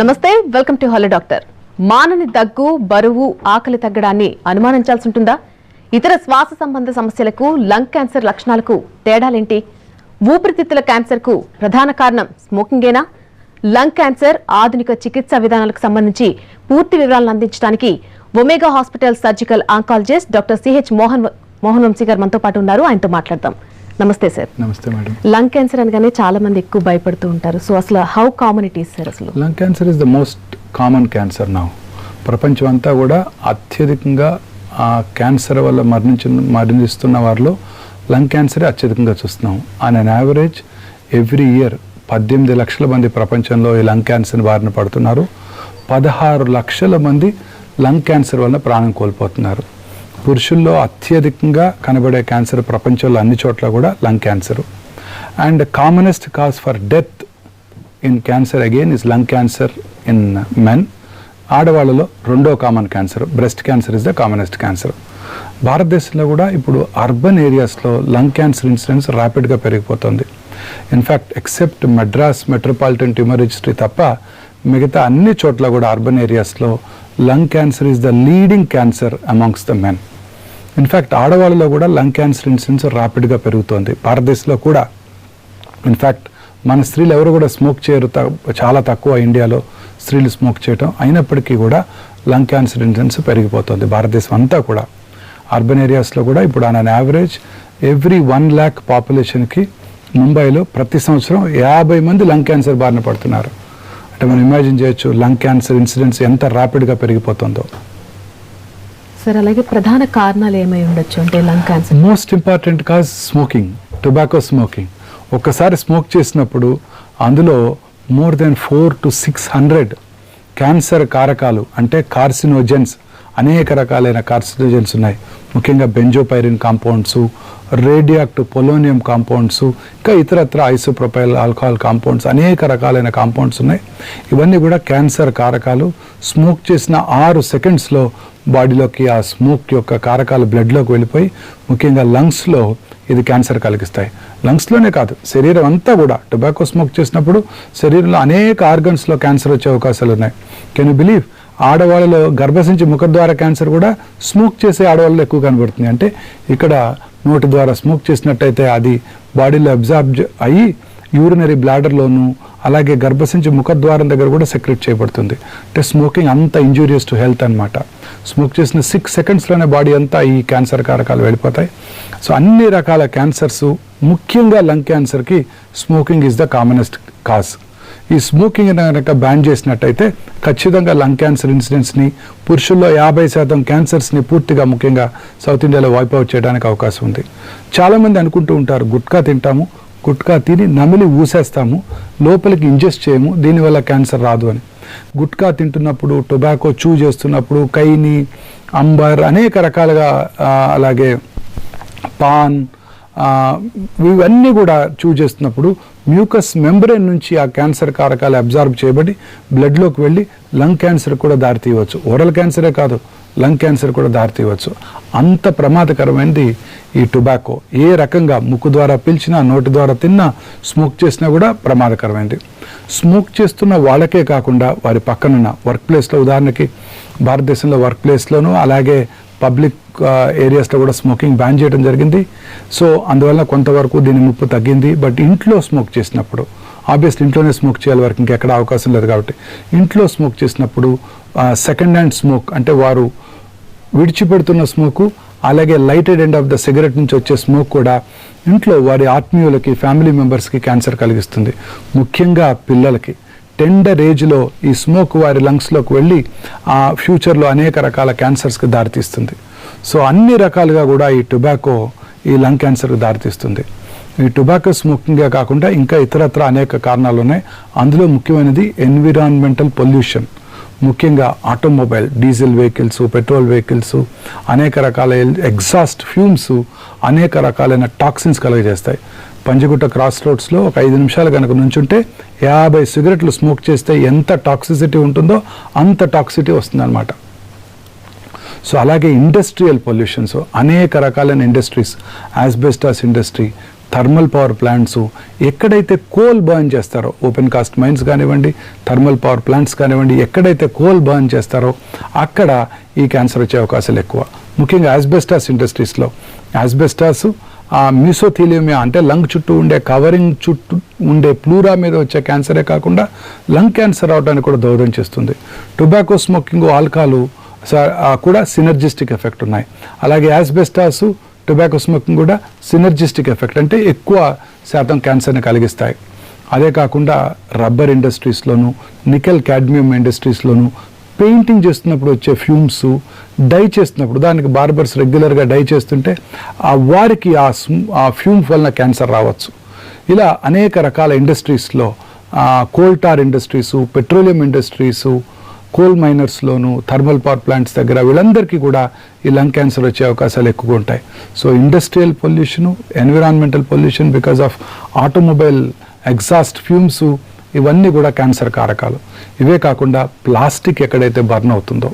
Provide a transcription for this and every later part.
నమస్తే, welcome to hello doctor. మానని దగ్గు, బరువు, ఆకలి తగ్గడాన్ని అనుమానించాల్సి ఉంటుందా? ఇతర శ్వాస సంబంధ సమస్యలకు, లంగ్ క్యాన్సర్ లక్షణాలకు తేడాలేంటి? ఊపిరితిత్తుల క్యాన్సర్కు ప్రధాన కారణం స్మోకింగేనా? లంగ్ క్యాన్సర్ ఆధునిక చికిత్సా విధానాలకు సంబంధించి పూర్తి వివరాలను అందించడానికి Omega hospital surgical oncologist doctor CH Mohan Vamshi గారు మనతో పాటు ఉన్నారు. ఆయనతో మాట్లాడదాం. నమస్తే సార్. నమస్తే మేడం. లంగ్ క్యాన్సర్ అనగానే చాలా మంది ఎక్కువ భయపడుతూ ఉంటారు. సో అసలు how common it is sir? అసలు lung cancer is the most common cancer now. ప్రపంచం అంతా కూడా అత్యధికంగా ఆ క్యాన్సర్ వల్ల మరణిస్తున్న వారిలో లంగ్ క్యాన్సరే అత్యధికంగా చూస్తున్నాం. On an average every year 18 లక్షల మంది ప్రపంచంలో ఈ లంగ్ క్యాన్సర్ బారిన పడుతున్నారు. 16 లక్షల మంది లంగ్ క్యాన్సర్ వల్ల ప్రాణం కోల్పోతున్నారు. పురుషుల్లో అత్యధికంగా కనబడే క్యాన్సర్ ప్రపంచంలో అన్ని చోట్ల కూడా lung cancer. And commonest cause for death in cancer again is lung cancer in men. ఆడవాళ్ళలో రెండో common cancer breast cancer is the commonest cancer. భారతదేశంలో కూడా ఇప్పుడు అర్బన్ ఏరియాస్లో లంగ్ క్యాన్సర్ ఇన్సిడెన్స్ ర్యాపిడ్గా పెరిగిపోతుంది. In fact except Madras metropolitan tumour registry తప్ప మిగతా అన్ని చోట్ల కూడా అర్బన్ ఏరియాస్లో lung cancer is the leading cancer amongst the men. In fact ఆడవాళ్ళలో కూడా లంగ్ క్యాన్సర్ ఇన్సిడెన్స్ ర్యాపిడ్గా పెరుగుతోంది భారతదేశంలో కూడా. ఇన్ఫ్యాక్ట్ మన స్త్రీలు ఎవరు కూడా స్మోక్ చేయరు, చాలా తక్కువ ఇండియాలో స్త్రీలు స్మోక్ చేయటం. అయినప్పటికీ కూడా లంగ్ క్యాన్సర్ ఇన్సిడెన్స్ పెరిగిపోతుంది భారతదేశం అంతా కూడా. అర్బన్ ఏరియాస్లో కూడా ఇప్పుడు on an average every 1 lakh పాపులేషన్కి ముంబైలో ప్రతి సంవత్సరం 50 మంది లంగ్ క్యాన్సర్ బారిన పడుతున్నారు. అంటే మనం ఇమాజిన్ చేయొచ్చు లంగ్ క్యాన్సర్ ఇన్సిడెన్స్ ఎంత ర్యాపిడ్గా పెరిగిపోతుందో. సార్, అలాగే ప్రధాన కారణాలు ఏమై ఉండొచ్చు అంటే lung cancer? Most important cause smoking, tobacco smoking. ఒక్కసారి స్మోక్ చేసినప్పుడు అందులో మోర్ దెన్ 400 to 600 క్యాన్సర్ కారకాలు అంటే కార్సినోజెన్స్, అనేక రకాలైన కార్సినోజెన్స్ ఉన్నాయి. ముఖ్యంగా బెంజోపైరిన్ కాంపౌండ్స్, రేడియాక్టివ్ పొలోనియం కాంపౌండ్స్, ఇంకా ఇతరత్ర ఐసోప్రొపైల్ ఆల్కహాల్ కాంపౌండ్స్, అనేక రకాలైన కాంపౌండ్స్ ఉన్నాయి. ఇవన్నీ కూడా క్యాన్సర్ కారకాలు. స్మోక్ చేసిన 6 సెకండ్స్లో బాడీలోకి ఆ స్మోక్ యొక్క కారకాలు బ్లడ్లోకి వెళ్ళిపోయి ముఖ్యంగా లంగ్స్లో ఇది క్యాన్సర్ కలిగిస్తాయి. లంగ్స్లోనే కాదు, శరీరం అంతా కూడా. టొబాకో స్మోక్ చేసినప్పుడు శరీరంలో అనేక ఆర్గన్స్లో క్యాన్సర్ వచ్చే అవకాశాలు ఉన్నాయి. Can you believe? ఆడవాళ్ళలో గర్భసించి ముఖద్వార క్యాన్సర్ కూడా స్మోక్ చేసే ఆడవాళ్ళలో ఎక్కువ కనబడుతుంది. అంటే ఇక్కడ నోటి ద్వారా స్మోక్ చేసినట్టయితే అది బాడీలో అబ్జార్బ్ అయ్యి యూరినరీ బ్లాడర్లోను అలాగే గర్భసించి ముఖద్వారం దగ్గర కూడా సెక్రెట్ చేయబడుతుంది. అంటే స్మోకింగ్ అంత ఇంజూరియస్ టు హెల్త్ అనమాట. స్మోక్ చేసిన 6 సెకండ్స్లోనే బాడీ అంతా ఈ క్యాన్సర్ కారకాలు వెళ్ళిపోతాయి. సో అన్ని రకాల క్యాన్సర్స్, ముఖ్యంగా లంగ్ క్యాన్సర్కి smoking is the commonest cause. ఈ స్మోకింగ్ కనుక బ్యాన్ చేసినట్టయితే ఖచ్చితంగా లంగ్ క్యాన్సర్ ఇన్సిడెన్స్ని, పురుషుల్లో 50% క్యాన్సర్స్ని పూర్తిగా ముఖ్యంగా సౌత్ ఇండియాలో వైప్ అవుట్ చేయడానికి అవకాశం ఉంది. చాలామంది అనుకుంటూ ఉంటారు గుట్కా తింటాము, గుట్కా తిని నమిలి ఊసేస్తాము, లోపలికి ఇంజెస్ట్ చేయము, దీనివల్ల క్యాన్సర్ రాదు అని. గుట్కా తింటున్నప్పుడు, టొబాకో చూ చేస్తున్నప్పుడు, కైని, అంబర్, అనేక రకాలుగా అలాగే పాన్, ఇవన్నీ కూడా చూ చేస్తున్నప్పుడు మ్యూకస్ మెంబ్రేన్ నుంచి ఆ క్యాన్సర్ కారకాలు అబ్జార్బ్ చేయబడి బ్లడ్లోకి వెళ్ళి లంగ్ క్యాన్సర్ కూడా దారితీయవచ్చు. ఓరల్ క్యాన్సరే కాదు, లంగ్ క్యాన్సర్ కూడా దారితీయవచ్చు. అంత ప్రమాదకరమైనది ఈ టొబాకో. ఏ రకంగా ముక్కు ద్వారా పీల్చినా, నోటి ద్వారా తిన్నా, స్మోక్ చేసినా కూడా ప్రమాదకరమైనది. స్మోక్ చేస్తున్న వాళ్ళకే కాకుండా వారి పక్కనున్న వర్క్ ప్లేస్లో, ఉదాహరణకి భారతదేశంలో వర్క్ ప్లేస్లోనూ అలాగే పబ్లిక్ ఏరియాస్లో కూడా స్మోకింగ్ బ్యాన్ చేయడం జరిగింది. సో అందువల్ల కొంతవరకు దీని ముప్పు తగ్గింది. బట్ ఇంట్లో స్మోక్ చేసినప్పుడు, ఆబ్వియస్లీ ఇంట్లోనే స్మోక్ చేయాలి, వారికి ఇంకెక్కడ అవకాశం లేదు కాబట్టి ఇంట్లో స్మోక్ చేసినప్పుడు సెకండ్ హ్యాండ్ స్మోక్ అంటే వారు విడిచిపెడుతున్న స్మోకు అలాగే lighted end of the cigarette నుంచి వచ్చే స్మోక్ కూడా ఇంట్లో వారి ఆత్మీయులకి, ఫ్యామిలీ మెంబర్స్కి క్యాన్సర్ కలిగిస్తుంది. ముఖ్యంగా పిల్లలకి టెండర్ ఏజ్లో ఈ స్మోక్ వారి లంగ్స్లోకి వెళ్ళి ఆ ఫ్యూచర్లో అనేక రకాల క్యాన్సర్స్కి దారితీస్తుంది. సో అన్ని రకాలుగా కూడా ఈ టొబాకో ఈ లంగ్ క్యాన్సర్కి దారితీస్తుంది. ఈ టొబాకో స్మోకింగ్గా కాకుండా ఇంకా ఇతరత్ర అనేక కారణాలు ఉన్నాయి. అందులో ముఖ్యమైనది ఎన్విరాన్మెంటల్ పొల్యూషన్. ముఖ్యంగా automobile, diesel vehicles, petrol vehicles, అనేక రకాల ఎగ్జాస్ట్ ఫ్యూమ్స్ అనేక రకాలైన టాక్సిన్స్ కలుగజేస్తాయి. పంజగుట్ట క్రాస్ రోడ్స్లో ఒక 5 నిమిషాలు కనుక నుంచుంటే 50 సిగరెట్లు స్మోక్ చేస్తే ఎంత టాక్సిసిటీ ఉంటుందో అంత టాక్సిటీ వస్తుందన్నమాట. సో అలాగే ఇండస్ట్రియల్ పొల్యూషన్స్, అనేక రకాలైన industries, asbestos industry, thermal power plants, ఎక్కడైతే కోల్ బర్న్ చేస్తారో, ఓపెన్ కాస్ట్ మైన్స్ కానివ్వండి, థర్మల్ పవర్ ప్లాంట్స్ కానివ్వండి, ఎక్కడైతే కోల్ బర్న్ చేస్తారో అక్కడ ఈ క్యాన్సర్ వచ్చే అవకాశాలు ఎక్కువ. ముఖ్యంగా యాస్బెస్టాస్ ఇండస్ట్రీస్లో యాస్బెస్టాస్ మ్యూసోథీలియమియా అంటే లంగ్ చుట్టూ ఉండే కవరింగ్ చుట్టూ ఉండే ప్లూరా మీద వచ్చే క్యాన్సరే కాకుండా లంగ్ క్యాన్సర్ అవడానికి కూడా దోహదం చేస్తుంది. టొబాకో స్మోకింగ్, ఆల్కహాల్ కూడా సినర్జిస్టిక్ ఎఫెక్ట్ ఉన్నాయి. అలాగే యాస్బెస్టాస్, టొబాకో స్మోకింగ్ కూడా సినర్జిస్టిక్ ఎఫెక్ట్ అంటే ఎక్కువ శాతం క్యాన్సర్ని కలిగిస్తాయి. అదే కాకుండా రబ్బర్ ఇండస్ట్రీస్లోను, నికెల్ క్యాడ్మియం ఇండస్ట్రీస్లోను పెయింటింగ్ చేస్తున్నప్పుడు వచ్చే ఫ్యూమ్స్, డై చేస్తున్నప్పుడు దానికి బార్బర్స్ రెగ్యులర్గా డై చేస్తుంటే వారికి ఆ ఫ్యూమ్స్ వలన క్యాన్సర్ రావచ్చు. ఇలా అనేక రకాల ఇండస్ట్రీస్లో coal tar industries, petroleum industries, coal మైనర్స్లోను, థర్మల్ పవర్ ప్లాంట్స్ దగ్గర వీళ్ళందరికీ కూడా ఈ లంగ్ క్యాన్సర్ వచ్చే అవకాశాలు ఎక్కువగా ఉంటాయి. So industrial pollution, environmental pollution because of automobile exhaust fumes, ఇవన్నీ కూడా క్యాన్సర్ కారకాలు. ఇవే కాకుండా ప్లాస్టిక్ ఎక్కడైతే బర్న్ అవుతుందో,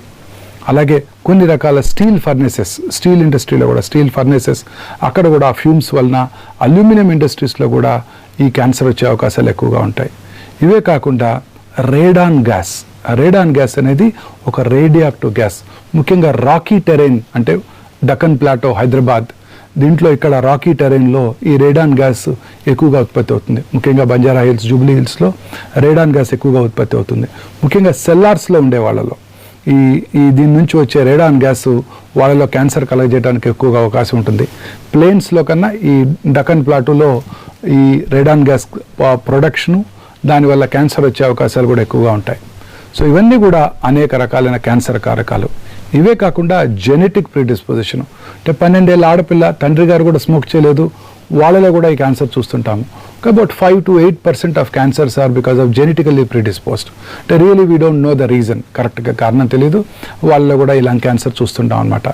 అలాగే కొన్ని రకాల స్టీల్ ఫర్నేసెస్, స్టీల్ ఇండస్ట్రీలో కూడా స్టీల్ ఫర్నేసెస్ అక్కడ కూడా ఆ ఫ్యూమ్స్ వలన, అల్యూమినియం ఇండస్ట్రీస్లో కూడా ఈ క్యాన్సర్ వచ్చే అవకాశాలు ఎక్కువగా ఉంటాయి. ఇవే కాకుండా రేడాన్ గ్యాస్, రేడాన్ గ్యాస్ అనేది ఒక రేడియాక్టివ్ గ్యాస్. ముఖ్యంగా రాకీ టెరైన్ అంటే డక్కన్ ప్లాటో, హైదరాబాద్, దీంట్లో ఇక్కడ రాకీ టెరైన్లో ఈ రేడాన్ గ్యాస్ ఎక్కువగా ఉత్పత్తి అవుతుంది. ముఖ్యంగా బంజారా హిల్స్, జూబ్లీ హిల్స్లో రేడాన్ గ్యాస్ ఎక్కువగా ఉత్పత్తి అవుతుంది. ముఖ్యంగా సెల్లార్స్లో ఉండే వాళ్ళలో ఈ దీని నుంచి వచ్చే రేడాన్ గ్యాస్ వాళ్ళలో క్యాన్సర్ కలగజేయడానికి ఎక్కువగా అవకాశం ఉంటుంది. ప్లేన్స్లో కన్నా ఈ డక్కన్ ప్లాటోలో ఈ రేడాన్ గ్యాస్ ప్రొడక్షను, దానివల్ల క్యాన్సర్ వచ్చే అవకాశాలు కూడా ఎక్కువగా ఉంటాయి. సో ఇవన్నీ కూడా అనేక రకాలైన క్యాన్సర్ కారకాలు. ఇవే కాకుండా జెనెటిక్ ప్రీడిస్పోజిషన్ అంటే 12 ఏళ్ళ ఆడపిల్ల, తండ్రి గారు కూడా స్మోక్ చేయలేదు, వాళ్ళలో కూడా ఈ క్యాన్సర్ చూస్తుంటాము. About 5 to 8% of cancers are because of genetically predisposed. అంటే really we don't know the reason, కరెక్ట్గా కారణం తెలియదు, వాళ్ళలో కూడా ఈ లంగ్ క్యాన్సర్ చూస్తుంటాం అనమాట.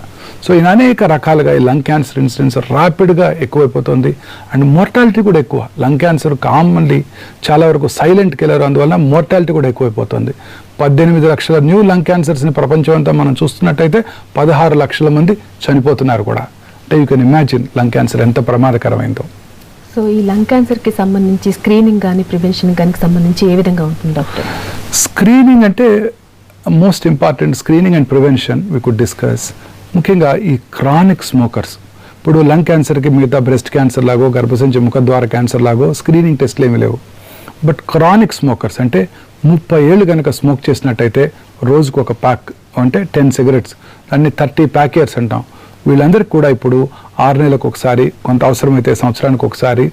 సో ఈ అనేక రకాలుగా ఈ లంగ్ క్యాన్సర్ ఇన్సిడెన్స్ ర్యాపిడ్గా ఎక్కువైపోతుంది. అండ్ మోర్టాలిటీ కూడా ఎక్కువ. లంగ్ క్యాన్సర్ కామన్లీ చాలా వరకు సైలెంట్ కిల్లర్, అందువల్ల మోర్టాలిటీ కూడా ఎక్కువైపోతుంది. 18 లక్షల న్యూ లంగ్ క్యాన్సర్స్ని ప్రపంచం అంతా మనం చూస్తున్నట్టయితే 16 లక్షల మంది చనిపోతున్నారు కూడా. అంటే you can imagine lung cancer ఎంత ప్రమాదకరమైందో. సో ఈ లంగ్ క్యాన్సర్కి సంబంధించి స్క్రీనింగ్ కానీ ప్రివెన్షన్ కానీ సంబంధించి ఏ విధంగా ఉంటుంది డాక్టర్? స్క్రీనింగ్ అంటే most important. Screening and prevention we could discuss. ముఖ్యంగా ఈ క్రానిక్ స్మోకర్స్, ఇప్పుడు లంగ్ క్యాన్సర్కి మిగతా బ్రెస్ట్ క్యాన్సర్ లాగో, గర్భసంచి ముఖద్వార క్యాన్సర్ లాగో స్క్రీనింగ్ టెస్ట్లు ఏమీ లేవు. బట్ క్రానిక్ స్మోకర్స్ అంటే 30 ఏళ్ళు కనుక స్మోక్ చేసినట్టయితే రోజుకు ఒక ప్యాక్ అంటే 10 సిగరెట్స్, దాన్ని 30 ప్యాక్ ఇయర్స్ అంటాం. వీళ్ళందరికీ కూడా ఇప్పుడు 6 నెలలకు ఒకసారి, కొంత అవసరమైతే సంవత్సరానికి ఒకసారి,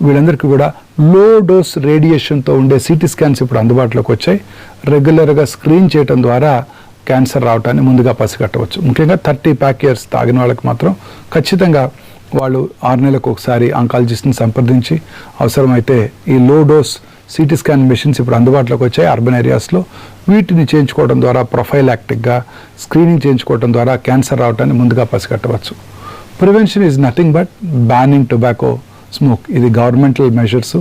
వీళ్ళందరికీ కూడా లో డోస్ రేడియేషన్తో ఉండే సిటీ స్కాన్స్ ఇప్పుడు అందుబాటులోకి వచ్చాయి. రెగ్యులర్గా స్క్రీన్ చేయడం ద్వారా క్యాన్సర్ రావటాన్ని ముందుగా పసిగట్టవచ్చు. ముఖ్యంగా 30 ప్యాక్ ఇయర్స్ తాగిన వాళ్ళకి మాత్రం ఖచ్చితంగా వాళ్ళు 6 నెలలకు ఒకసారి ఆంకాలజిస్ట్ని సంప్రదించి అవసరమైతే ఈ low dose CT scan machines ఇప్పుడు అందుబాటులోకి వచ్చాయి అర్బన్ ఏరియాస్లో. వీటిని చేయించుకోవడం ద్వారా ప్రొఫైలాక్టిక్గా స్క్రీనింగ్ చేయించుకోవడం ద్వారా క్యాన్సర్ రావటాన్ని ముందుగా పసిగట్టవచ్చు. Prevention is nothing but banning tobacco smoke. ఇది గవర్నమెంటల్ మెజర్స్,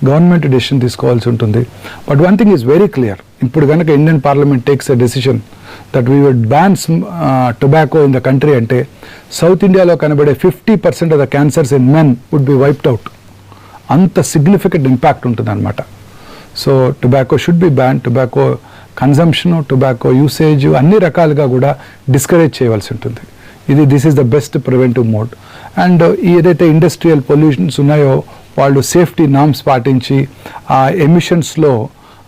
గవర్నమెంట్ డెసిషన్ తీసుకోవాల్సి ఉంటుంది. But one thing is very clear, ఇప్పుడు కనుక Indian parliament takes a decision that we would ban tobacco in the country అంటే సౌత్ ఇండియాలో కనబడే 50% of the cancers in men would be wiped out. అంత significant impact ఉంటుంది అనమాట. So tobacco should be ban. Tobacco consumption, tobacco usage అన్ని రకాలుగా కూడా డిస్కరేజ్ చేయవలసి ఉంటుంది. This is the best preventive mode. And ఏదైతే ఇండస్ట్రియల్ పొల్యూషన్స్ ఉన్నాయో వాళ్ళు సేఫ్టీ నామ్స్ పాటించి ఆ ఎమిషన్స్లో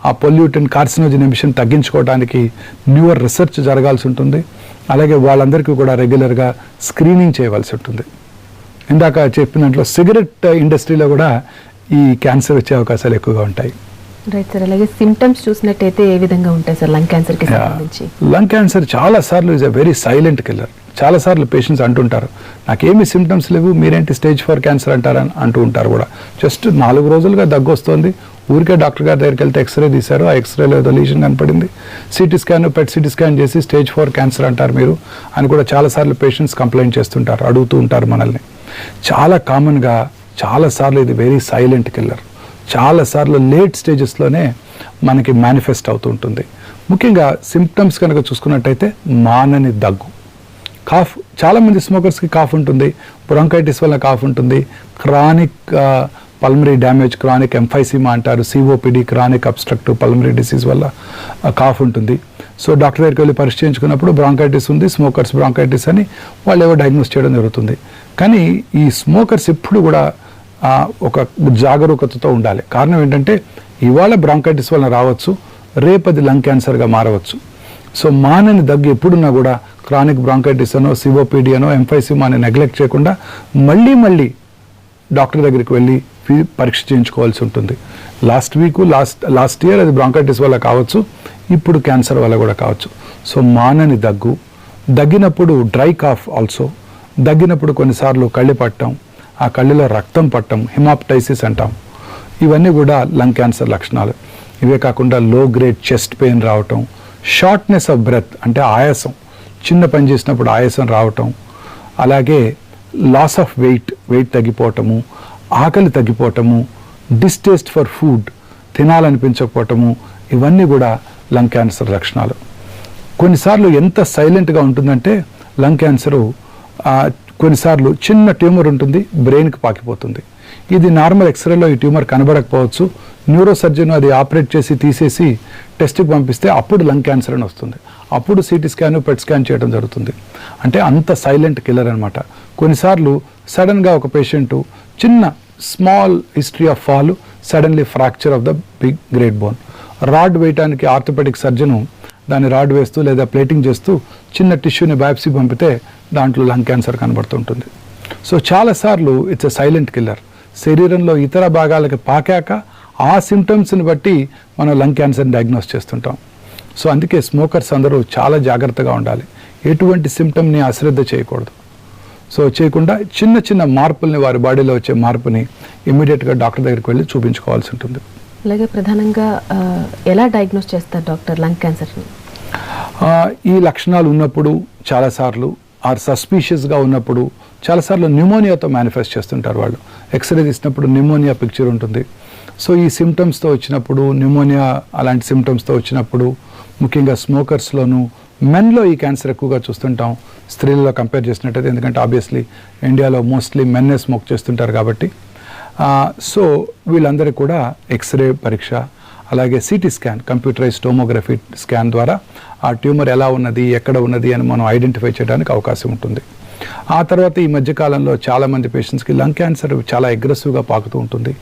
ఆ పొల్యూటెంట్ కార్సినోజన్ ఎమిషన్ తగ్గించుకోవడానికి న్యూయర్ రీసెర్చ్ జరగాల్సి ఉంటుంది. అలాగే వాళ్ళందరికీ కూడా రెగ్యులర్గా స్క్రీనింగ్ చేయవలసి ఉంటుంది. ఇందాక చెప్పినట్లు సిగరెట్ ఇండస్ట్రీలో కూడా ఈ క్యాన్సర్ వచ్చే అవకాశాలు ఎక్కువగా ఉంటాయి. Right sir. అలాగే సిమ్టమ్స్ చూసినట్టయితే ఏ విధంగా ఉంటాయి సార్ లంగ్ క్యాన్సర్కి సంబంధించి? లంగ్ క్యాన్సర్ చాలాసార్లు is a very silent killer. చాలాసార్లు పేషెంట్స్ అంటుంటారు, నాకేమీ సిమ్టమ్స్ లేవు, మీరేంటి స్టేజ్ 4 క్యాన్సర్ అంటారని అంటూ ఉంటారు కూడా. జస్ట్ 4 రోజులుగా దగ్గు వస్తుంది, ఊరికే డాక్టర్ గారి దగ్గరికి వెళ్తే ఎక్స్రే తీశారు, ఆ ఎక్స్రేలో ఏదో లీషన్ కనపడింది, city scan, PET CT scan చేసి స్టేజ్ 4 క్యాన్సర్ అంటారు మీరు అని కూడా చాలాసార్లు పేషెంట్స్ కంప్లైంట్ చేస్తుంటారు, అడుగుతూ ఉంటారు మనల్ని. చాలా కామన్గా చాలాసార్లు ఇది వెరీ సైలెంట్ కిల్లర్. చాలాసార్లు లేట్ స్టేజెస్లోనే మనకి మేనిఫెస్ట్ అవుతూ ఉంటుంది. ముఖ్యంగా సిమ్టమ్స్ కనుక చూసుకున్నట్టయితే మానని దగ్గు, కాఫ్, చాలామంది స్మోకర్స్కి కాఫ్ ఉంటుంది, బ్రాంకైటిస్ వల్ల కాఫ్ ఉంటుంది, క్రానిక్ పల్మరీ డ్యామేజ్, క్రానిక్ ఎంఫైసిమా అంటారు, COPD, chronic obstructive pulmonary disease వల్ల కాఫ్ ఉంటుంది. సో డాక్టర్ దగ్గరికి వెళ్ళి పరీక్ష చేయించుకున్నప్పుడు బ్రాంకైటిస్ ఉంది, స్మోకర్స్ బ్రాంకైటిస్ అని వాళ్ళు ఏవో డయాగ్నోస్ చేయడం జరుగుతుంది. కానీ ఈ స్మోకర్స్ ఎప్పుడు కూడా ఒక జాగరూకతతో ఉండాలి. కారణం ఏంటంటే ఇవాళ బ్రాంకైటిస్ వలన రావచ్చు, రేపది లంగ్ క్యాన్సర్గా మారవచ్చు. సో మానని దగ్గు ఎప్పుడున్నా కూడా క్రానిక్ బ్రాంకైటిస్ అనో, సిఓపిడి అనో, ఎంఫైసిమా అని నెగ్లెక్ట్ చేయకుండా మళ్ళీ డాక్టర్ దగ్గరికి వెళ్ళి పరీక్ష చేయించుకోవాల్సి ఉంటుంది. లాస్ట్ ఇయర్ అది బ్రాంకైటిస్ వల్ల కావచ్చు, ఇప్పుడు క్యాన్సర్ వల్ల కూడా కావచ్చు. సో మానని దగ్గినప్పుడు డ్రై కాఫ్ ఆల్సో, దగ్గినప్పుడు కొన్నిసార్లు కళ్ళు పట్టడం, ఆ కళ్ళులో రక్తం పట్టడం, హిమాప్టైసిస్ అంటాం. ఇవన్నీ కూడా లంగ్ క్యాన్సర్ లక్షణాలు. ఇవే కాకుండా లో గ్రేడ్ చెస్ట్ పెయిన్ రావటం, షార్ట్నెస్ ఆఫ్ బ్రెత్ అంటే ఆయాసం, చిన్న పని చేసినప్పుడు ఆయాసం రావటం, అలాగే లాస్ ఆఫ్ వెయిట్ తగ్గిపోవటము, ఆకలి తగ్గిపోవటము, డిస్టేస్ట్ ఫర్ ఫుడ్, తినాలనిపించకపోవటము, ఇవన్నీ కూడా లంగ్ క్యాన్సర్ లక్షణాలు. కొన్నిసార్లు ఎంత సైలెంట్గా ఉంటుందంటే లంగ్ క్యాన్సరు కొన్నిసార్లు చిన్న ట్యూమర్ ఉంటుంది, బ్రెయిన్కి పాకిపోతుంది. ఇది నార్మల్ ఎక్స్రేలో ఈ ట్యూమర్ కనబడకపోవచ్చు, న్యూరో సర్జన్ అది ఆపరేట్ చేసి తీసేసి టెస్ట్కి పంపిస్తే అప్పుడు లంగ్ క్యాన్సర్ అని వస్తుంది. అప్పుడు సిటీ స్కాన్, పెట్ స్కాన్ చేయడం జరుగుతుంది. అంటే అంత సైలెంట్ కిల్లర్ అనమాట. కొన్నిసార్లు సడన్గా ఒక పేషెంటు చిన్న small history of fall, suddenly fracture of the big great bone, rod వేయటానికి ఆర్థోపెడిక్ సర్జను దాన్ని రాడ్ వేస్తూ లేదా ప్లేటింగ్ చేస్తూ చిన్న టిష్యూని బయాప్సీ పంపితే దాంట్లో లంగ్ క్యాన్సర్ కనబడుతుంటుంది. సో చాలాసార్లు ఇట్స్ ఎ సైలెంట్ కిల్లర్. శరీరంలో ఇతర భాగాలకి పాకాక ఆ సిమ్టమ్స్ని బట్టి మనం లంగ్ క్యాన్సర్ని డయాగ్నోస్ చేస్తుంటాం. సో అందుకే స్మోకర్స్ అందరూ చాలా జాగ్రత్తగా ఉండాలి, ఎటువంటి సిమ్టమ్ని అశ్రద్ధ చేయకూడదు. సో చేయకుండా చిన్న మార్పుల్ని, వారి బాడీలో వచ్చే మార్పుని ఇమ్మీడియట్గా డాక్టర్ దగ్గరికి వెళ్ళి చూపించుకోవాల్సి ఉంటుంది. అలాగే ప్రధానంగా ఎలా డయాగ్నోస్ చేస్తారు డాక్టర్ లంగ్ క్యాన్సర్ని? ఈ లక్షణాలు ఉన్నప్పుడు చాలాసార్లు సస్పీషియస్గా ఉన్నప్పుడు చాలాసార్లు న్యూమోనియాతో మేనిఫెస్ట్ చేస్తుంటారు వాళ్ళు. ఎక్స్రే తీసినప్పుడు న్యూమోనియా పిక్చర్ ఉంటుంది. సో ఈ సిమ్టమ్స్తో వచ్చినప్పుడు, న్యూమోనియా అలాంటి సిమ్టమ్స్తో వచ్చినప్పుడు, ముఖ్యంగా స్మోకర్స్లోను, మెన్లో ఈ క్యాన్సర్ ఎక్కువగా చూస్తుంటాం స్త్రీలలో కంపేర్ చేసినట్టయితే, ఎందుకంటే ఆబ్వియస్లీ ఇండియాలో మోస్ట్లీ మెన్నే స్మోక్ చేస్తుంటారు కాబట్టి. సో వీళ్ళందరికీ కూడా ఎక్స్రే పరీక్ష, అలాగే CT scan, computerise tomography scan ద్వారా ఆ ట్యూమర్ ఎలా ఉన్నది, ఎక్కడ ఉన్నది అని మనం ఐడెంటిఫై చేయడానికి అవకాశం ఉంటుంది. ఆ తర్వాత ఈ మధ్యకాలంలో చాలామంది పేషెంట్స్కి లంగ్ క్యాన్సర్ చాలా అగ్రెసివ్గా పాకుతూ ఉంటుంది,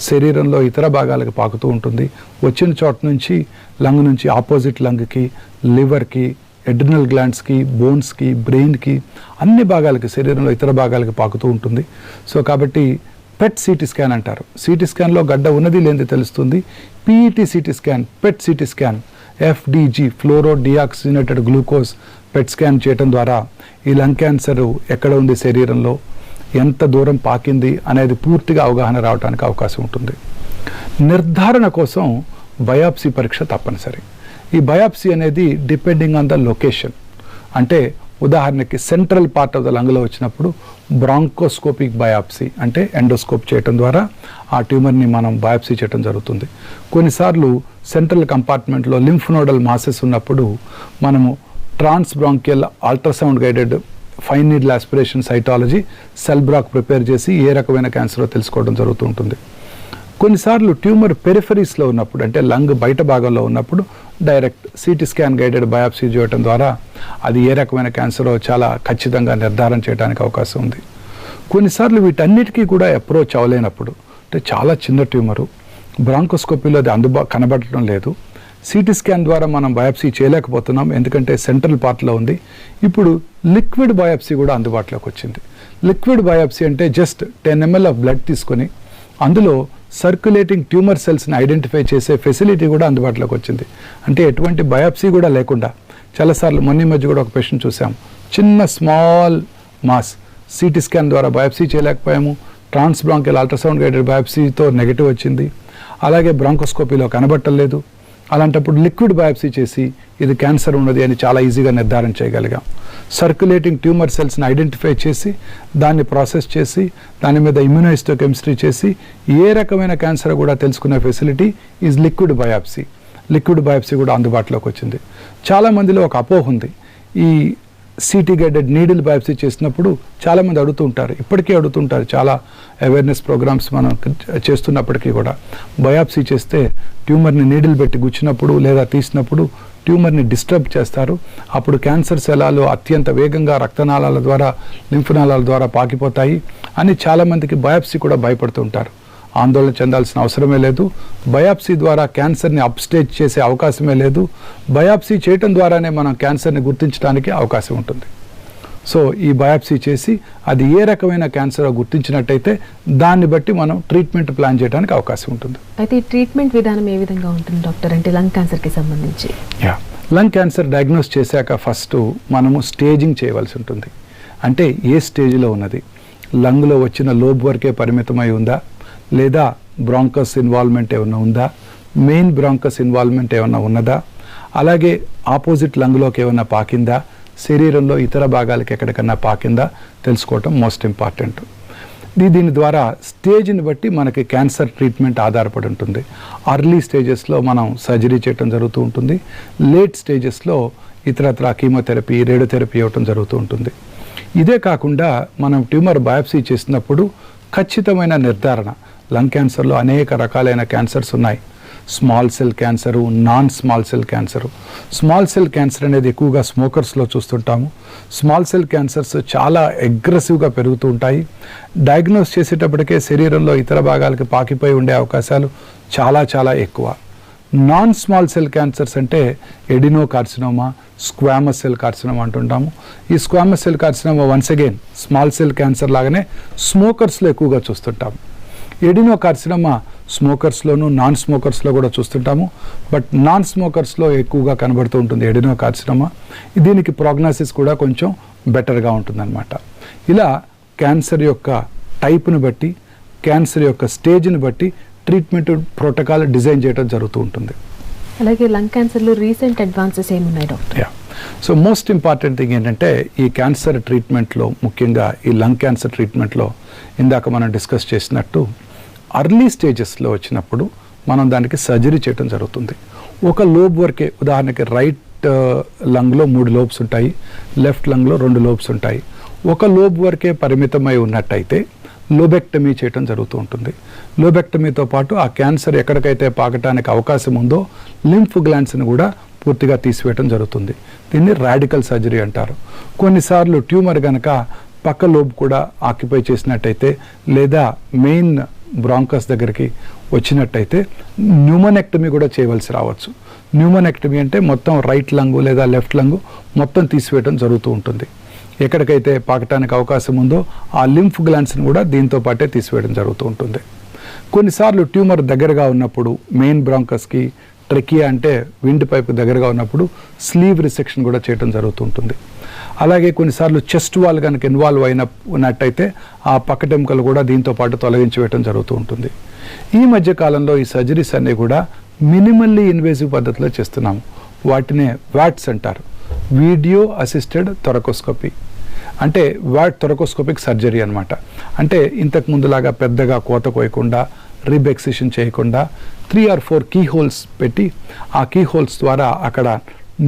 శరీరంలో ఇతర భాగాలకు పాకుతూ ఉంటుంది. వచ్చిన చోట నుంచి లంగ్ నుంచి ఆపోజిట్ లంగ్కి, లివర్కి, ఎడ్రినల్ గ్లాండ్స్కి, బోన్స్కి, బ్రెయిన్కి, అన్ని భాగాలకి, శరీరంలో ఇతర భాగాలకి పాకుతూ ఉంటుంది. సో కాబట్టి పెట్ సిటీ స్కాన్ అంటారు. సిటీ స్కాన్లో గడ్డ ఉన్నది లేనిది తెలుస్తుంది. P E T CT scan, PET CT scan, F D G, fluoro deoxygenated glucose PET scan చేయడం ద్వారా ఈ లంగ్ క్యాన్సర్ ఎక్కడ ఉంది శరీరంలో, ఎంత దూరం పాకింది అనేది పూర్తిగా అవగాహన రావడానికి అవకాశం ఉంటుంది. నిర్ధారణ కోసం బయాప్సీ పరీక్ష తప్పనిసరి. ఈ బయాప్సీ అనేది డిపెండింగ్ ఆన్ ద లొకేషన్. అంటే ఉదాహరణకి సెంట్రల్ పార్ట్ ఆఫ్ ద లంగ్లో వచ్చినప్పుడు బ్రాంకోస్కోపిక్ బయాప్సీ, అంటే ఎండోస్కోప్ చేయడం ద్వారా ఆ ట్యూమర్ని మనం బయాప్సీ చేయడం జరుగుతుంది. కొన్నిసార్లు సెంట్రల్ కంపార్ట్మెంట్లో లింఫ్ నోడల్ మాసెస్ ఉన్నప్పుడు మనము trans bronchial ultrasound guided fine needle aspiration cytology cell block prepare చేసి ఏ రకమైన క్యాన్సరో తెలుసుకోవడం జరుగుతూ ఉంటుంది. కొన్నిసార్లు ట్యూమర్ పెరిఫరీస్లో ఉన్నప్పుడు, అంటే లంగ్ బయట భాగంలో ఉన్నప్పుడు direct CT scan guided biopsy చేయడం ద్వారా అది ఏ రకమైన క్యాన్సరో చాలా ఖచ్చితంగా నిర్ధారణ చేయడానికి అవకాశం ఉంది. కొన్నిసార్లు వీటన్నిటికీ కూడా అప్రోచ్ అవ్వలేనప్పుడు, అంటే చాలా చిన్న ట్యూమరు, బ్రాంకోస్కోపీలో అది కనబడటం లేదు, సిటీ స్కాన్ ద్వారా మనం బయాప్సీ చేయలేకపోతున్నాం ఎందుకంటే సెంట్రల్ పార్ట్లో ఉంది. ఇప్పుడు లిక్విడ్ బయాప్సీ కూడా అందుబాటులోకి వచ్చింది. లిక్విడ్ బయాప్సీ అంటే జస్ట్ 10 ml ఆఫ్ బ్లడ్ తీసుకొని అందులో సర్క్యులేటింగ్ ట్యూమర్ సెల్స్ని ఐడెంటిఫై చేసే ఫెసిలిటీ కూడా అందుబాటులోకి వచ్చింది. అంటే ఎటువంటి బయాప్సీ కూడా లేకుండా చాలాసార్లు మొన్న మధ్య కూడా ఒక పేషెంట్ చూసాం, చిన్న స్మాల్ మాస్, సిటీ స్కాన్ ద్వారా బయాప్సీ చేయలేకపోయాము, ట్రాన్స్ బ్రాంకియల్ అల్ట్రాసౌండ్ గైడెడ్ బయాప్సీతో నెగిటివ్ వచ్చింది, అలాగే బ్రాంకోస్కోపీలో కనబట్టలేదు. అలాంటప్పుడు లిక్విడ్ బయాప్సీ చేసి ఇది క్యాన్సర్ ఉన్నది అని చాలా ఈజీగా నిర్ధారణ చేయగలిగాం. సర్క్యులేటింగ్ ట్యూమర్ సెల్స్ని ఐడెంటిఫై చేసి దాన్ని ప్రాసెస్ చేసి దాని మీద ఇమ్యూనోహిస్టోకెమిస్ట్రీ చేసి ఏ రకమైన క్యాన్సర్ కూడా తెలుసుకునే facility is liquid biopsy. Liquid biopsy కూడా అందుబాటులోకి వచ్చింది. చాలామందిలో ఒక అపోహ ఉంది, ఈ సిటీ గైడెడ్ నీడిల్ బయాప్సీ చేసినప్పుడు చాలామంది అడుగుతూ ఉంటారు, ఇప్పటికీ అడుగుతుంటారు, చాలా అవేర్నెస్ ప్రోగ్రామ్స్ మనం చేస్తున్నప్పటికీ కూడా బయాప్సీ చేస్తే ట్యూమర్ని నీడిల్ పెట్టి గుచ్చినప్పుడు లేదా తీసినప్పుడు ట్యూమర్ని డిస్టర్బ్ చేస్తారు. అప్పుడు క్యాన్సర్ శలాలు అత్యంత వేగంగా రక్తనాళాల ద్వారా లింఫనాళాల ద్వారా పాకిపోతాయి అని చాలామందికి బయాప్సీ కూడా భయపడుతూ ఉంటారు. ఆందోళన చెందాల్సిన అవసరమే లేదు. బయాప్సీ ద్వారా క్యాన్సర్ని అప్స్టేజ్ చేసే అవకాశమే లేదు. బయాప్సీ చేయటం ద్వారానే మనం క్యాన్సర్ని గుర్తించడానికి అవకాశం ఉంటుంది. సో ఈ బయాప్సీ చేసి అది ఏ రకమైన క్యాన్సర్ గుర్తించినట్టయితే దాన్ని బట్టి మనం ట్రీట్మెంట్ ప్లాన్ చేయడానికి అవకాశం ఉంటుంది. అయితే ఈ ట్రీట్మెంట్ విధానం ఏ విధంగా ఉంటుంది డాక్టర్, అంటే లంగ్ క్యాన్సర్కి సంబంధించి? లంగ్ క్యాన్సర్ డయాగ్నోస్ చేశాక ఫస్ట్ మనము స్టేజింగ్ చేయవలసి ఉంటుంది. అంటే ఏ స్టేజ్లో ఉన్నది, లంగ్లో వచ్చిన లోబ్ వరకే పరిమితమై ఉందా, లేదా బ్రాంకస్ ఇన్వాల్వ్మెంట్ ఏమైనా ఉందా, మెయిన్ బ్రాంకస్ ఇన్వాల్వ్మెంట్ ఏమైనా ఉన్నదా, అలాగే ఆపోజిట్ లంగ్లోకి ఏమైనా పాకిందా, శరీరంలో ఇతర భాగాలకి ఎక్కడికన్నా పాకిందా తెలుసుకోవటం మోస్ట్ ఇంపార్టెంట్. దీని ద్వారా స్టేజ్ని బట్టి మనకి క్యాన్సర్ ట్రీట్మెంట్ ఆధారపడి ఉంటుంది. అర్లీ స్టేజెస్లో మనం సర్జరీ చేయటం జరుగుతూ ఉంటుంది. లేట్ స్టేజెస్లో ఇతరత్ర కీమోథెరపీ, రేడియోథెరపీ ఇవ్వటం జరుగుతూ ఉంటుంది. ఇదే కాకుండా మనం ట్యూమర్ బయాప్సీ చేసినప్పుడు ఖచ్చితమైన నిర్ధారణ, లంగ్ క్యాన్సర్లో అనేక రకాలైన క్యాన్సర్స్ ఉన్నాయి. Small cell cancer, non small cell cancer. Small cell cancer అనేది ఎక్కువగా స్మోకర్స్లో చూస్తుంటాము. స్మాల్ సెల్ క్యాన్సర్స్ చాలా అగ్రెసివ్గా పెరుగుతూ ఉంటాయి. డయాగ్నోస్ చేసేటప్పటికే శరీరంలో ఇతర భాగాలకి పాకిపోయి ఉండే అవకాశాలు చాలా చాలా ఎక్కువ. నాన్ స్మాల్ సెల్ క్యాన్సర్స్ అంటే adenocarcinoma, squamous cell carcinoma అంటుంటాము. ఈ squamous cell carcinoma once again small cell cancer లాగానే స్మోకర్స్లో ఎక్కువగా చూస్తుంటాము. ఎడినో కార్సినోమా స్మోకర్స్లోను నాన్ స్మోకర్స్లో కూడా చూస్తుంటాము. బట్ నాన్ స్మోకర్స్లో ఎక్కువగా కనబడుతూ ఉంటుంది ఎడినో కార్సినోమా. దీనికి ప్రోగ్నోసిస్ కూడా కొంచెం బెటర్గా ఉంటుందన్నమాట. ఇలా క్యాన్సర్ యొక్క టైప్ను బట్టి, క్యాన్సర్ యొక్క స్టేజ్ని బట్టి ట్రీట్మెంట్ ప్రోటోకాల్ డిజైన్ చేయడం జరుగుతూ ఉంటుంది. అలాగే లంగ్ క్యాన్సర్లో రీసెంట్ అడ్వాన్సెస్ ఏమున్నాయి doctor? So most important thing ఏంటంటే ఈ క్యాన్సర్ ట్రీట్మెంట్లో, ముఖ్యంగా ఈ లంగ్ క్యాన్సర్ ట్రీట్మెంట్లో ఇందాక మనం డిస్కస్ చేసినట్టు అర్లీ స్టేజెస్లో వచ్చినప్పుడు మనం దానికి సర్జరీ చేయడం జరుగుతుంది. ఒక లోబ్ వరకే, ఉదాహరణకి రైట్ లంగ్లో 3 లోబ్స్ ఉంటాయి, లెఫ్ట్ లంగ్లో 2 లోబ్స్ ఉంటాయి. ఒక లోబ్ వరకే పరిమితమై ఉన్నట్టయితే లోబెక్టమీ చేయడం జరుగుతూ ఉంటుంది. లోబెక్టమీతో పాటు ఆ క్యాన్సర్ ఎక్కడికైతే పాకటానికి అవకాశం ఉందో లింఫ్ గ్లాండ్స్ని కూడా పూర్తిగా తీసివేయడం జరుగుతుంది. దీన్ని రాడికల్ సర్జరీ అంటారు. కొన్నిసార్లు ట్యూమర్ కనుక పక్క లోబ్ కూడా ఆక్యుపై చేసినట్టయితే లేదా మెయిన్ బ్రాంకస్ దగ్గరికి వచ్చినట్టయితే న్యూమోనెక్టమీ కూడా చేయవలసి రావచ్చు. న్యూమోనెక్టమీ అంటే మొత్తం రైట్ లంగు లేదా లెఫ్ట్ లంగు మొత్తం తీసివేయడం జరుగుతూ ఉంటుంది. ఎక్కడికైతే పాకటానికి అవకాశం ఉందో ఆ లింఫ్ గ్లాండ్స్ని కూడా దీంతో పాటే తీసివేయడం జరుగుతూ ఉంటుంది. కొన్నిసార్లు ట్యూమర్ దగ్గరగా ఉన్నప్పుడు, మెయిన్ బ్రాంకస్కి ట్రెకియా అంటే విండ్ పైపు దగ్గరగా ఉన్నప్పుడు స్లీవ్ రిసెక్షన్ కూడా చేయడం జరుగుతూ ఉంటుంది. అలాగే కొన్నిసార్లు చెస్ట్ వాల్ కనుక ఇన్వాల్వ్ ఉన్నట్టయితే ఆ పక్కటెముకలు కూడా దీంతో పాటు తొలగించి వేయడం జరుగుతూ ఉంటుంది. ఈ మధ్య కాలంలో ఈ సర్జరీస్ అన్నీ కూడా మినిమల్లీ ఇన్వేసివ్ పద్ధతిలో చేస్తున్నాము. వాటినే వ్యాట్స్ అంటారు, వీడియో అసిస్టెడ్ థొరకోస్కోపీ. అంటే వ్యాట్ థొరకోస్కోపిక్ సర్జరీ అనమాట. అంటే ఇంతకు ముందులాగా పెద్దగా కోత కోయకుండా, రిబ్ ఎక్సిషన్ చేయకుండా 3 or 4 కీ హోల్స్ పెట్టి ఆ కీ హోల్స్ ద్వారా అక్కడ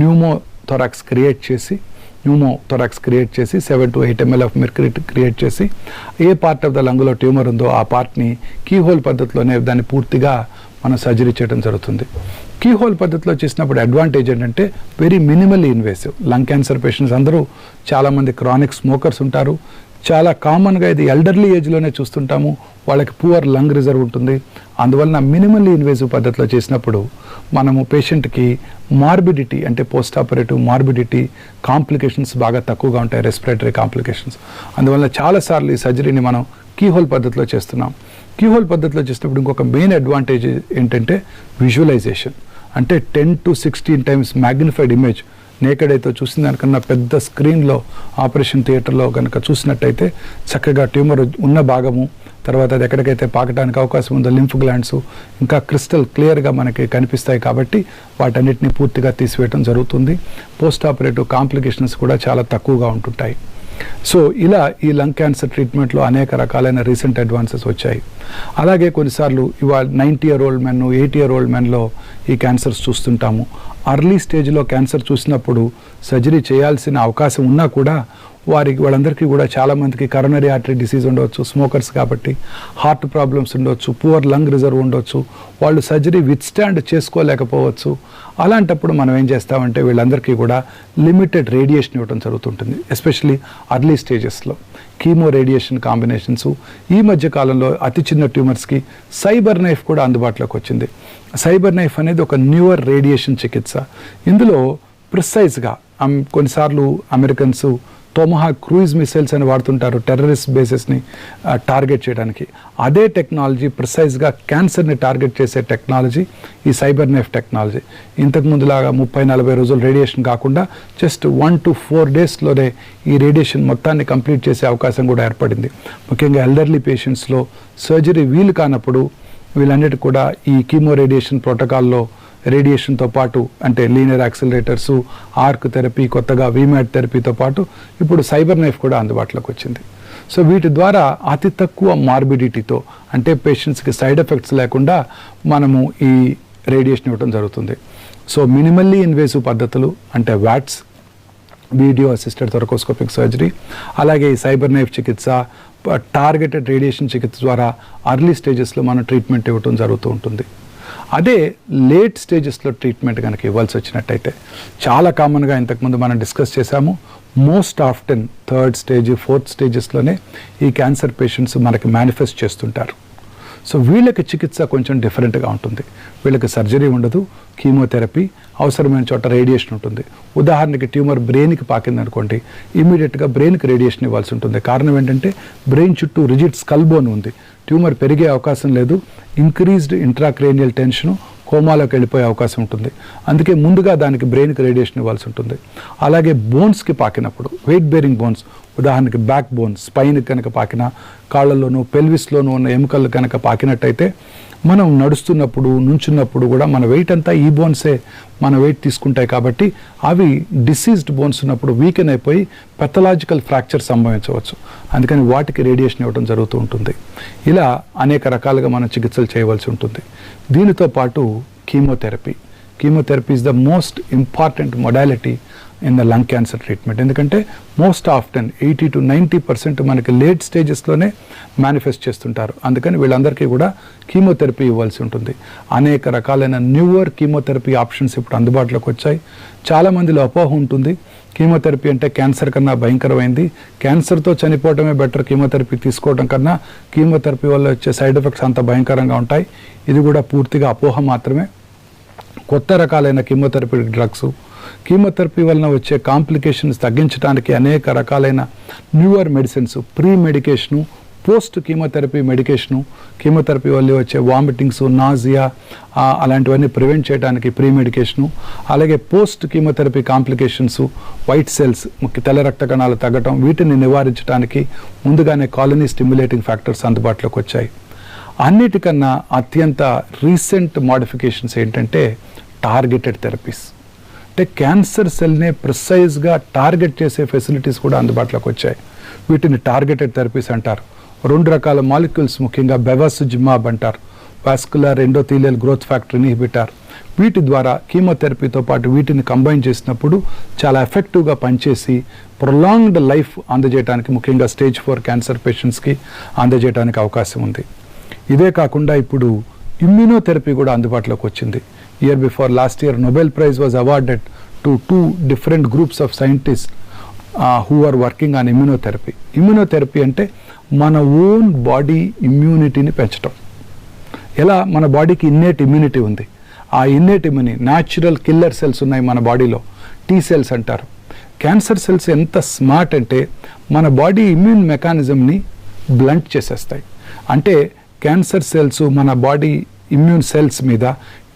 న్యూమోథొరాక్స్ క్రియేట్ చేసి 7 to 8 ml of mercury create చేసి ఏ పార్ట్ ఆఫ్ ద లంగ్లో ట్యూమర్ ఉందో ఆ పార్ట్ని కీ హోల్ పద్ధతిలోనే దాన్ని పూర్తిగా మనం సర్జరీ చేయడం జరుగుతుంది. కీ హోల్ పద్ధతిలో చేసినప్పుడు అడ్వాంటేజ్ ఏంటంటే very minimally invasive. Lung cancer patients అందరూ చాలామంది క్రానిక్ స్మోకర్స్ ఉంటారు. చాలా కామన్గా ఇది ఎల్డర్లీ ఏజ్లోనే చూస్తుంటాము. వాళ్ళకి పువర్ లంగ్ రిజర్వ్ ఉంటుంది. అందువలన మినిమల్లీ ఇన్వేసివ్ పద్ధతిలో చేసినప్పుడు మనము పేషెంట్కి మార్బిడిటీ అంటే పోస్ట్ ఆపరేటివ్ మార్బిడిటీ కాంప్లికేషన్స్ బాగా తక్కువగా ఉంటాయి, రెస్పిరేటరీ కాంప్లికేషన్స్. అందువల్ల చాలాసార్లు ఈ సర్జరీని మనం కీహోల్ పద్ధతిలో చేస్తున్నాం. కీహోల్ పద్ధతిలో చేసినప్పుడు ఇంకొక మెయిన్ అడ్వాంటేజ్ ఏంటంటే విజువలైజేషన్. అంటే 10 to 16 times magnified image naked అయితే చూసిన దానికన్నా పెద్ద స్క్రీన్లో ఆపరేషన్ థియేటర్లో కనుక చూసినట్టయితే చక్కగా ట్యూమర్ ఉన్న భాగము, తర్వాత అది ఎక్కడికైతే పాకడానికి అవకాశం ఉందో లింఫ్ గ్లాండ్స్ ఇంకా క్రిస్టల్ క్లియర్గా మనకి కనిపిస్తాయి. కాబట్టి వాటన్నిటిని పూర్తిగా తీసివేయడం జరుగుతుంది. పోస్ట్ ఆపరేటివ్ కాంప్లికేషన్స్ కూడా చాలా తక్కువగా ఉంటుంటాయి. సో ఇలా ఈ లంగ్ క్యాన్సర్ ట్రీట్మెంట్లో అనేక రకాలైన రీసెంట్ అడ్వాన్సెస్ వచ్చాయి. అలాగే కొన్నిసార్లు ఇవాళ 90-year-old మెన్ 80-year-old మెన్లో ఈ క్యాన్సర్స్ చూస్తుంటాము. అర్లీ స్టేజ్లో క్యాన్సర్ చూసినప్పుడు సర్జరీ చేయాల్సిన అవకాశం ఉన్నా కూడా వాళ్ళందరికీ కూడా చాలామందికి కరోనరీ ఆర్టరీ డిసీజ్ ఉండవచ్చు, స్మోకర్స్ కాబట్టి హార్ట్ ప్రాబ్లమ్స్ ఉండొచ్చు, పువర్ లంగ్ రిజర్వ్ ఉండొచ్చు, వాళ్ళు సర్జరీ విత్స్టాండ్ చేసుకోలేకపోవచ్చు. అలాంటప్పుడు మనం ఏం చేస్తామంటే వీళ్ళందరికీ కూడా లిమిటెడ్ రేడియేషన్ ఇవ్వడం జరుగుతుంటుంది. ఎస్పెషలీ అర్లీ స్టేజెస్లో కీమో రేడియేషన్ కాంబినేషన్స్. ఈ మధ్య కాలంలో అతి చిన్న ట్యూమర్స్కి సైబర్ నైఫ్ కూడా అందుబాటులోకి వచ్చింది. సైబర్ నైఫ్ అనేది ఒక న్యూయర్ రేడియేషన్ చికిత్స. ఇందులో ప్రిసైజ్గా కొన్నిసార్లు అమెరికన్స్ టొమహాక్ క్రూయిజ్ మిసైల్స్ అని వాడుతుంటారు టెర్రరిస్ట్ బేసెస్ని టార్గెట్ చేయడానికి. అదే టెక్నాలజీ ప్రిసైజ్గా క్యాన్సర్ని టార్గెట్ చేసే టెక్నాలజీ ఈ సైబర్ నైఫ్ టెక్నాలజీ. ఇంతకుముందులాగా 30-40 రోజులు రేడియేషన్ కాకుండా జస్ట్ 1 to 4 డేస్లోనే ఈ రేడియేషన్ మొత్తాన్ని కంప్లీట్ చేసే అవకాశం కూడా ఏర్పడింది. ముఖ్యంగా ఎల్డర్లీ పేషెంట్స్లో సర్జరీ వీలు కానప్పుడు వీళ్ళన్నిటి కూడా ఈ కీమో రేడియేషన్ ప్రోటోకాల్లో రేడియేషన్తో పాటు అంటే లీనియర్ యాక్సిలరేటర్సు, ఆర్క్ థెరపీ, కొత్తగా వీమాట్ థెరపీతో పాటు ఇప్పుడు సైబర్ నైఫ్ కూడా అందుబాటులోకి వచ్చింది. సో వీటి ద్వారా అతి తక్కువ మార్బిడిటీతో అంటే పేషెంట్స్కి సైడ్ ఎఫెక్ట్స్ లేకుండా మనము ఈ రేడియేషన్ ఇవ్వడం జరుగుతుంది. సో మినిమల్లీ ఇన్వేసివ్ పద్ధతులు అంటే watts, video assisted thoracoscopic surgery, అలాగే ఈ సైబర్ నైఫ్ చికిత్స, టార్గెటెడ్ రేడియేషన్ చికిత్స ద్వారా అర్లీ స్టేజెస్లో మనం ట్రీట్మెంట్ ఇవ్వడం జరుగుతూ ఉంటుంది. అదే లేట్ స్టేజెస్లో ట్రీట్మెంట్ కనుక ఇవ్వాల్సి వచ్చినట్టయితే చాలా కామన్గా ఇంతకుముందు మనం డిస్కస్ చేశాము, most often 3rd stage 4th స్టేజెస్లోనే ఈ క్యాన్సర్ పేషెంట్స్ మనకి మేనిఫెస్ట్ చేస్తుంటారు. సో వీళ్ళకి చికిత్స కొంచెం డిఫరెంట్గా ఉంటుంది. వీళ్ళకి సర్జరీ ఉండదు, కీమోథెరపీ, అవసరమైన చోట రేడియేషన్ ఉంటుంది. ఉదాహరణకి ట్యూమర్ బ్రెయిన్కి పాకింది అనుకోండి, ఇమీడియట్గా బ్రెయిన్కి రేడియేషన్ ఇవ్వాల్సి ఉంటుంది. కారణం ఏంటంటే బ్రెయిన్ చుట్టూ రిజిడ్ స్కల్ బోన్ ఉంది, ట్యూమర్ పెరిగే అవకాశం లేదు, ఇంక్రీజ్డ్ ఇంట్రాక్రేనియల్ టెన్షను, కోమాలోకి వెళ్ళిపోయే అవకాశం ఉంటుంది. అందుకే ముందుగా దానికి బ్రెయిన్కి రేడియేషన్ ఇవ్వాల్సి ఉంటుంది. అలాగే బోన్స్కి పాకినప్పుడు వెయిట్ బేరింగ్ బోన్స్, ఉదాహరణకి బ్యాక్ బోన్, స్పైన్ కనుక పాకిన, కాళ్ళల్లోనూ పెల్విస్లోనూ ఉన్న ఎముకలు కనుక పాకినట్టయితే మనం నడుస్తున్నప్పుడు నుంచున్నప్పుడు కూడా మన వెయిట్ అంతా ఈ బోన్సే మన వెయిట్ తీసుకుంటాయి. కాబట్టి అవి డిసీజ్డ్ బోన్స్ ఉన్నప్పుడు వీకెన్ అయిపోయి పెథలాజికల్ ఫ్రాక్చర్ సంభవించవచ్చు. అందుకని వాటికి రేడియేషన్ ఇవ్వడం జరుగుతూ ఉంటుంది. ఇలా అనేక రకాలుగా మనం చికిత్సలు చేయవలసి ఉంటుంది. దీనితో పాటు chemotherapy is the most important modality in the lung cancer treatment. ఎందుకంటే మోస్ట్ ఆఫ్టెన్ 80 to 90% మనకి లేట్ స్టేజెస్లోనే మేనిఫెస్ట్ చేస్తుంటారు. అందుకని వీళ్ళందరికీ కూడా కీమోథెరపీ ఇవ్వాల్సి ఉంటుంది. అనేక రకాలైన న్యూయర్ కీమోథెరపీ ఆప్షన్స్ ఇప్పుడు అందుబాటులోకి వచ్చాయి. చాలామందిలో అపోహ ఉంటుంది, కీమోథెరపీ అంటే క్యాన్సర్ కన్నా భయంకరమైంది, క్యాన్సర్తో చనిపోవడమే బెటర్ కీమోథెరపీ తీసుకోవడం కన్నా, కీమోథెరపీ వల్ల వచ్చే సైడ్ ఎఫెక్ట్స్ అంత భయంకరంగా ఉంటాయి. ఇది కూడా పూర్తిగా అపోహ మాత్రమే. కొత్త రకాలైన కీమోథెరపీ డ్రగ్స్, కీమోథెరపీ వలన వచ్చే కాంప్లికేషన్స్ తగ్గించడానికి అనేక రకాలైన newer medicines, pre medication, post chemotherapy medication, chemotherapy వల్ల వచ్చే వామిటింగ్స్, నాజియా అలాంటివన్నీ ప్రివెంట్ చేయడానికి ప్రీ మెడికేషను, అలాగే post chemotherapy complications, white cells, తెల్ల రక్త కణాలు తగ్గటం, వీటిని నివారించడానికి ముందుగానే కాలనీ స్టిమ్యులేటింగ్ ఫ్యాక్టర్స్ అందుబాటులోకి వచ్చాయి. అన్నిటికన్నా అత్యంత రీసెంట్ మోడిఫికేషన్స్ ఏంటంటే టార్గెటెడ్ థెరపీస్. అంటే క్యాన్సర్ సెల్నే ప్రిసైజ్గా టార్గెట్ చేసే ఫెసిలిటీస్ కూడా అందుబాటులోకి వచ్చాయి. వీటిని టార్గెటెడ్ థెరపీస్ అంటారు. 2 రకాల మాలిక్యూల్స్, ముఖ్యంగా బెవాసిజిమాబ్ అంటారు, vascular endothelial growth factor inhibitor. వీటి ద్వారా కీమోథెరపీతో పాటు వీటిని కంబైన్ చేసినప్పుడు చాలా ఎఫెక్టివ్గా పనిచేసి ప్రొలాంగ్డ్ లైఫ్ అందజేయడానికి, ముఖ్యంగా స్టేజ్ 4 క్యాన్సర్ పేషెంట్స్కి అందజేయడానికి అవకాశం ఉంది. ఇదే కాకుండా ఇప్పుడు ఇమ్యూనోథెరపీ కూడా అందుబాటులోకి వచ్చింది. Year before last year Nobel prize was awarded to 2 different groups of scientist who are working on immunotherapy. Immunotherapy అంటే మన ఓన్ బాడీ ఇమ్యూనిటీని పెంచడం. ఎలా మన బాడీకి ఇన్నేట్ ఇమ్యూనిటీ ఉంది, ఆ innate immunity natural killer cells ఉన్నాయి మన బాడీలో, టీ సెల్స్ అంటారు. క్యాన్సర్ సెల్స్ ఎంత స్మార్ట్ అంటే మన బాడీ ఇమ్యూన్ మెకానిజంని బ్లంట్ చేసేస్తాయి. అంటే క్యాన్సర్ సెల్స్ మన బాడీ ఇమ్యూన్ సెల్స్ మీద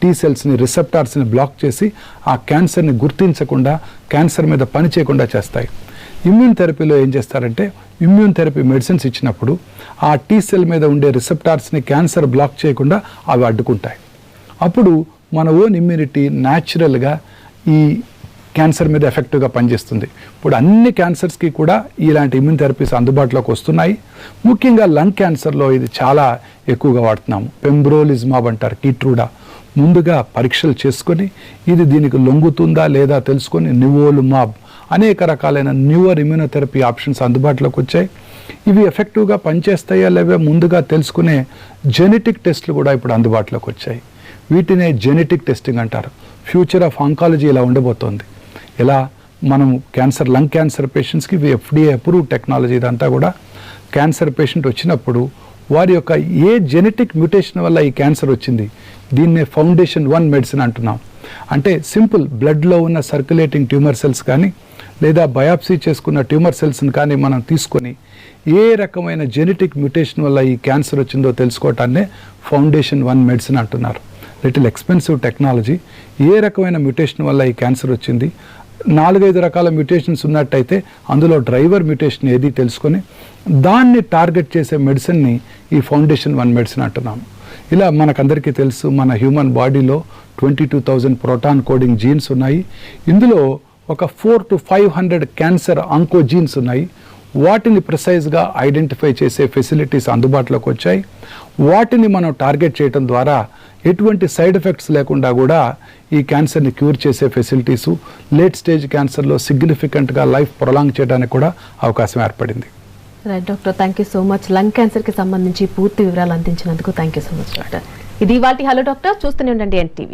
టీ సెల్స్ని, రిసెప్టార్స్ని బ్లాక్ చేసి ఆ క్యాన్సర్ని గుర్తించకుండా, క్యాన్సర్ మీద పని చేయకుండా చేస్తాయి. ఇమ్యూన్ థెరపీలో ఏం చేస్తారంటే ఇమ్యూన్ థెరపీ మెడిసిన్స్ ఇచ్చినప్పుడు ఆ టీ సెల్ మీద ఉండే రిసెప్టార్స్ని క్యాన్సర్ బ్లాక్ చేయకుండా అవి అడ్డుకుంటాయి. అప్పుడు మన ఓన్ ఇమ్యూనిటీ న్యాచురల్గా ఈ క్యాన్సర్ మీద ఎఫెక్టివ్గా పనిచేస్తుంది. ఇప్పుడు అన్ని క్యాన్సర్స్కి కూడా ఇలాంటి ఇమ్యూన్ థెరపీస్ అందుబాటులోకి వస్తున్నాయి. ముఖ్యంగా లంగ్ క్యాన్సర్లో ఇది చాలా ఎక్కువగా వాడుతున్నాము. పెంబ్రోలిజ్మాబ్ అంటారు, కిట్రూడా. ముందుగా పరీక్షలు చేసుకొని ఇది దీనికి లొంగుతుందా లేదా తెలుసుకొని నివోలుమాబ్ అనేక రకాలైన న్యూవర్ ఇమ్యూనోథెరపీ ఆప్షన్స్ అందుబాటులోకి వచ్చాయి. ఇవి ఎఫెక్టివ్గా పనిచేస్తాయా లేవో ముందుగా తెలుసుకునే జెనెటిక్ టెస్ట్లు కూడా ఇప్పుడు అందుబాటులోకి వచ్చాయి. వీటినే జెనెటిక్ టెస్టింగ్ అంటారు. ఫ్యూచర్ ఆఫ్ ఆంకాలజీ ఇలా ఉండబోతోంది. ఇలా మనం లంగ్ క్యాన్సర్ పేషెంట్స్కి FDA అప్రూవ్ టెక్నాలజీ. ఇదంతా కూడా క్యాన్సర్ పేషెంట్ వచ్చినప్పుడు వారి యొక్క ఏ జెనెటిక్ మ్యూటేషన్ వల్ల ఈ క్యాన్సర్ వచ్చింది, దీన్నే FoundationOne మెడిసిన్ అంటున్నాం. అంటే సింపుల్ బ్లడ్లో ఉన్న సర్క్యులేటింగ్ ట్యూమర్ సెల్స్ కానీ లేదా బయాప్సీ చేసుకున్న ట్యూమర్ సెల్స్ని కానీ మనం తీసుకొని ఏ రకమైన జెనెటిక్ మ్యూటేషన్ వల్ల ఈ క్యాన్సర్ వచ్చిందో తెలుసుకోవటాన్నే FoundationOne మెడిసిన్ అంటున్నారు. Little expensive technology. ఏ రకమైన మ్యూటేషన్ వల్ల ఈ క్యాన్సర్ వచ్చింది, 4-5 రకాల మ్యూటేషన్స్ ఉన్నట్టయితే అందులో డ్రైవర్ మ్యూటేషన్ ఏది తెలుసుకొని దాన్ని టార్గెట్ చేసే మెడిసిన్ని ఈ FoundationOne మెడిసిన్ అంటున్నాము. ఇలా మనకందరికీ తెలుసు, మన హ్యూమన్ బాడీలో 22,000 ప్రోటాన్ కోడింగ్ జీన్స్ ఉన్నాయి. ఇందులో ఒక 400 to 500 క్యాన్సర్ ఆంకోజీన్స్ ఉన్నాయి. వాటిని ప్రిసైజ్గా ఐడెంటిఫై చేసే ఫెసిలిటీస్ అందుబాటులోకి వచ్చాయి. వాటిని మనం టార్గెట్ చేయడం ద్వారా ఎటువంటి సైడ్ ఎఫెక్ట్స్ లేకుండా కూడా ఈ క్యాన్సర్ని క్యూర్ చేసే ఫెసిలిటీసు, లేట్ స్టేజ్ క్యాన్సర్లో సిగ్నిఫికెంట్గా లైఫ్ ప్రొలాంగ్ చేయడానికి కూడా అవకాశం ఏర్పడింది. Right doctor, thank you so much. Lung క్యాన్సర్కి సంబంధించి పూర్తి వివరాలు అందించినందుకు thank you so much doctor. ఇది ఇవాల్టి హలో డాక్టర్. చూస్తూనే ఉండండి NTV.